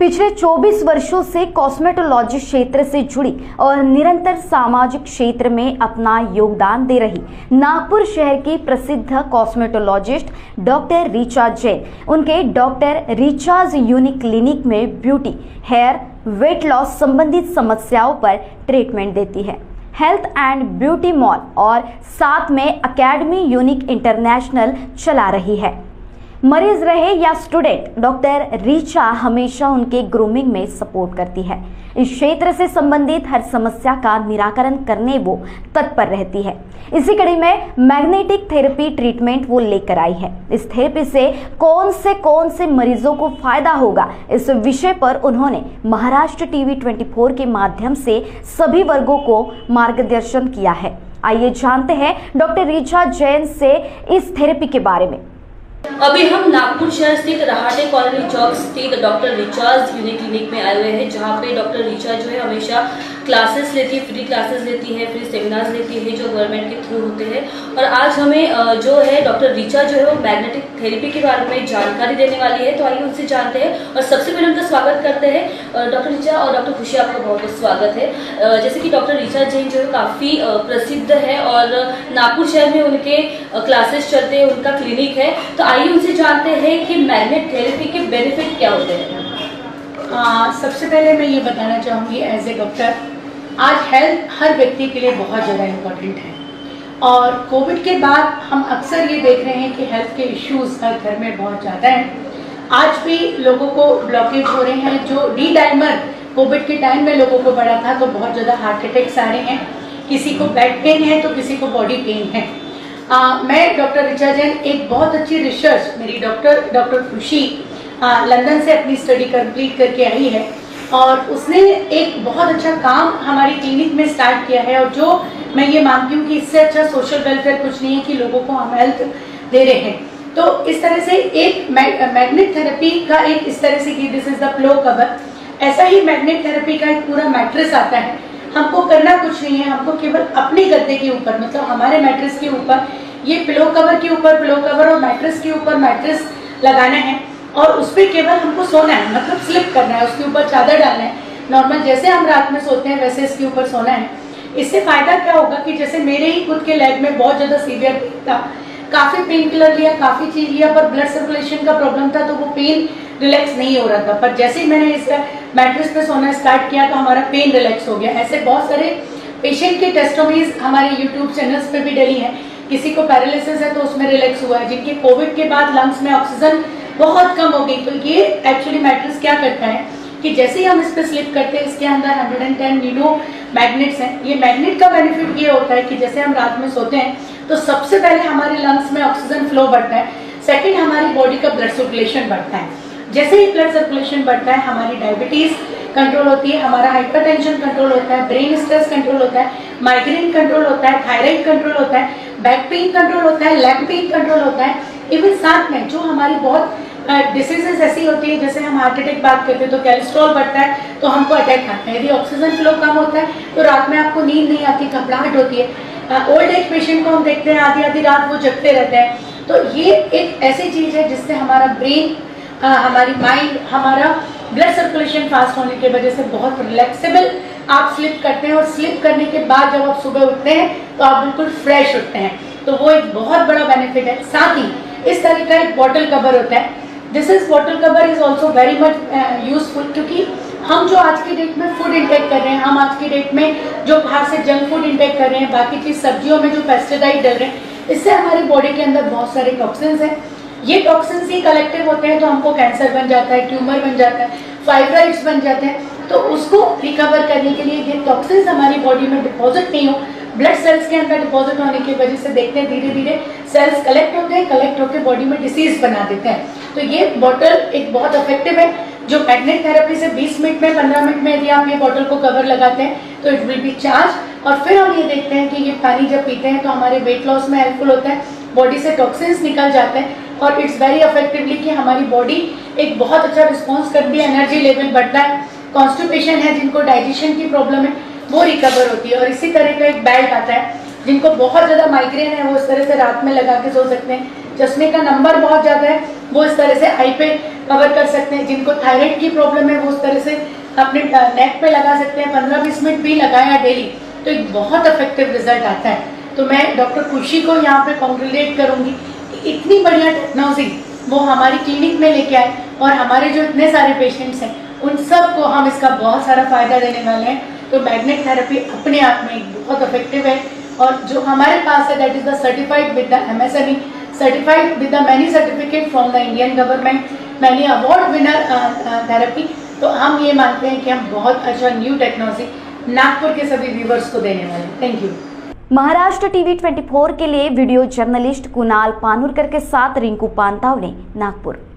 पिछले 24 वर्षों से कॉस्मेटोलॉजी क्षेत्र से जुड़ी और निरंतर सामाजिक क्षेत्र में अपना योगदान दे रही नागपुर शहर की प्रसिद्ध कॉस्मेटोलॉजिस्ट डॉक्टर ऋचा जैन उनके डॉक्टर ऋचाज यूनिक क्लिनिक में ब्यूटी, हेयर, वेट लॉस संबंधित समस्याओं पर ट्रीटमेंट देती है। हेल्थ एंड ब्यूटी मॉल और साथ में एकेडमी यूनिक इंटरनेशनल चला रही है। मरीज रहे या स्टूडेंट, डॉक्टर ऋचा हमेशा उनके ग्रूमिंग में सपोर्ट करती है। इस क्षेत्र से संबंधित हर समस्या का निराकरण करने वो तत्पर रहती है। इसी कड़ी में मैग्नेटिक थेरेपी ट्रीटमेंट वो लेकर आई है। इस थेरेपी से कौन से मरीजों को फायदा होगा, इस विषय पर उन्होंने महाराष्ट्र टीवी 24 के माध्यम से सभी वर्गों को मार्गदर्शन किया है। आइए जानते हैं डॉक्टर ऋचा जैन से इस थेरेपी के बारे में। अभी हम नागपुर शहर स्थित रहाटे कॉलोनी चौक स्थित डॉक्टर ऋचाज यूनिक क्लिनिक में आए हुए हैं, जहां पे डॉक्टर ऋचा जो है हमेशा क्लासेस लेती है, फ्री क्लासेस लेती है, फ्री सेमिनार्स लेती है जो गवर्नमेंट के थ्रू होते हैं। और आज हमें जो है डॉक्टर ऋचा जो है वो मैग्नेटिक थेरेपी के बारे में जानकारी देने वाली है। तो आइए उनसे जानते हैं और सबसे पहले उनका स्वागत करते हैं। डॉक्टर ऋचा और डॉक्टर खुशी, आपका बहुत बहुत स्वागत है। जैसे कि डॉक्टर ऋचा जैन जो है काफ़ी प्रसिद्ध है और नागपुर शहर में उनके क्लासेस चलते हैं, उनका क्लिनिक है। तो आइए उनसे जानते हैं कि मैग्नेट थेरेपी के बेनिफिट क्या होते हैं। सबसे पहले मैं ये बताना चाहूँगी एज ए डॉक्टर, आज हेल्थ हर व्यक्ति के लिए बहुत ज़्यादा इम्पोर्टेंट है और कोविड के बाद हम अक्सर ये देख रहे हैं कि हेल्थ के इश्यूज हर घर में बहुत ज़्यादा हैं। आज भी लोगों को ब्लॉकेज हो रहे हैं। जो डी डाइमर कोविड के टाइम में लोगों को पड़ा था तो बहुत ज़्यादा हार्ट अटैक्स आ रहे हैं, किसी को बैक पेन है तो किसी को बॉडी पेन है। मैं डॉक्टर ऋचा जैन एक बहुत अच्छी रिसर्च मेरी डॉक्टर खुशी लंदन से अपनी स्टडी कंप्लीट करके आई है और उसने एक बहुत अच्छा काम हमारी क्लिनिक में स्टार्ट किया है। और जो मैं ये मानती हूँ कि इससे अच्छा सोशल वेलफेयर कुछ नहीं है कि लोगों को हम हेल्थ दे रहे हैं। तो इस तरह से एक मैग्नेट थेरेपी का एक इस तरह से कि this is the pillow cover, ऐसा ही मैग्नेट थेरेपी का एक पूरा मैट्रेस आता है। हमको करना कुछ नहीं है, हमको केवल अपने गद्दे के ऊपर, मतलब हमारे मैट्रेस के ऊपर, ये पिलो कवर के ऊपर पिलो कवर और मैट्रेस के ऊपर मैट्रेस लगाना है और उस पर केवल हमको सोना है, मतलब स्लिप करना है, उसके ऊपर चादर डालना है। नॉर्मल जैसे हम रात में सोते हैं वैसे इसके ऊपर सोना है। इससे फायदा क्या होगा कि जैसे मेरे ही खुद के लेग में बहुत ज़्यादा सीवियर पेन था, काफ़ी पेन किलर लिया, काफ़ी चीज़ लिया, पर ब्लड सर्कुलेशन का प्रॉब्लम था तो वो पेन रिलैक्स नहीं हो रहा था। पर जैसे ही मैंने इस मैट्रेस पे सोना स्टार्ट किया तो हमारा पेन रिलैक्स हो गया। ऐसे बहुत सारे पेशेंट की टेस्टोमीज हमारे यूट्यूब चैनल्स पे भी डली हैं। किसी को पैरालिसिस है तो उसमें रिलैक्स हुआ है, जिनके कोविड के बाद लंग्स में ऑक्सीजन बहुत कम हो गई। तो ये एक्चुअली मैट्रेस क्या करता है कि जैसे ही हम इस पर स्लिप करते हैं, इसके अंदर 110 नीडो मैग्नेट्स हैं। ये मैग्नेट का बेनिफिट ये होता है कि जैसे हम रात में सोते हैं तो सबसे पहले हमारे लंग्स में ऑक्सीजन फ्लो बढ़ता है, सेकेंड हमारी बॉडी का ब्लड सर्कुलेशन बढ़ता है। जैसे ही ब्लड सर्कुलेशन बढ़ता है हमारी डायबिटीज कंट्रोल होती है, हमारा हाइपरटेंशन कंट्रोल होता है, ब्रेन स्ट्रेस कंट्रोल होता है, माइग्रेन कंट्रोल होता है, थायराइड कंट्रोल होता है, बैक पेन कंट्रोल होता है, लेग पेन कंट्रोल होता है। इवन साथ में जो हमारी बहुत डिसीजेस ऐसी होती है, जैसे हम हार्ट अटैक बात करते हैं तो कोलेस्ट्रॉल बढ़ता है तो हमको अटैक आता है। यदि ऑक्सीजन फ्लो कम होता है तो रात में आपको नींद नहीं आती, घबराहट होती है। ओल्ड एज पेशेंट को हम देखते हैं आधी रात वो जगते रहते हैं। तो ये एक ऐसी चीज़ है जिससे हमारा ब्रेन, हमारी माइंड, हमारा ब्लड सर्कुलेशन फास्ट होने की वजह से बहुत रिलैक्सेबल आप स्लिप करते हैं और स्लिप करने के बाद जब आप सुबह उठते हैं तो आप बिल्कुल फ्रेश उठते हैं। तो वो एक बहुत बड़ा बेनिफिट है। साथ ही इस तरह का एक बॉटल कवर होता है। This is bottle cover is also very much useful, क्योंकि हम जो आज की डेट में फूड इंटेक कर रहे हैं, हम आज की डेट में जो बाहर से जंक फूड इंटेक कर रहे हैं, बाकी चीज़ सब्जियों में जो पेस्टिसाइड डल रहे हैं, इससे हमारी बॉडी के अंदर बहुत सारे टॉक्सिन्स हैं। ये टॉक्सिन्स ही कलेक्टिव होते हैं तो हमको कैंसर बन जाता है, ट्यूमर बन जाता है, फाइब्राइड्स बन जाते हैं। तो उसको रिकवर करने के लिए ये टॉक्सिन्स हमारी बॉडी में डिपॉजिट नहीं हो, ब्लड सेल्स के अंदर डिपॉजिट होने की वजह से देखते हैं धीरे धीरे सेल्स कलेक्ट होते हैं, कलेक्ट होकर बॉडी में डिसीज बना देते हैं। तो ये बॉटल एक बहुत इफेक्टिव है जो मैग्नेट थेरेपी से 20 मिनट में 15 मिनट में यदि आप ये बॉटल को कवर लगाते हैं तो इट विल बी चार्ज। और फिर हम ये देखते हैं कि ये पानी जब पीते हैं तो हमारे वेट लॉस में हेल्पफुल होता है, बॉडी से टॉक्सिन्स निकल जाते हैं और इट्स वेरी इफेक्टिवली कि हमारी बॉडी एक बहुत अच्छा रिस्पॉन्स करती है, एनर्जी लेवल बढ़ता है। कॉन्स्टिपेशन है, जिनको डाइजेशन की प्रॉब्लम है, वो रिकवर होती है। और इसी तरह का एक बेल्ट आता है, जिनको बहुत ज़्यादा माइग्रेन है वो इस तरह से रात में लगा के सो सकते हैं। चश्मे का नंबर बहुत ज़्यादा है वो इस तरह से आई पे कवर कर सकते हैं। जिनको थायराइड की प्रॉब्लम है वो उस तरह से अपने नेक पे लगा सकते हैं। 15-20 मिनट भी लगाया डेली तो एक बहुत इफेक्टिव रिजल्ट आता है। तो मैं डॉक्टर खुशी को यहाँ पे कॉन्ग्रेचुलेट करूँगी कि इतनी बढ़िया टेक्नोलॉजी वो हमारी क्लिनिक में लेके आए और हमारे जो इतने सारे पेशेंट्स हैं उन सब को हम इसका बहुत सारा फायदा देने वाले हैं। तो मैग्नेट थेरेपी अपने आप में बहुत इफेक्टिव है और जो हमारे पास है that is the certified with the MSME, certified with the many certificate from the Indian government, many award winner therapy. तो हम ये मानते हैं कि हम बहुत अच्छा न्यू टेक्नोलॉजी नागपुर के सभी व्यूवर्स को देने वाले हैं। Thank you. महाराष्ट्र टीवी 24 के लिए वीडियो जर्नलिस्ट कुणाल पानुरकर के साथ रिंकू पांतावने, नागपुर।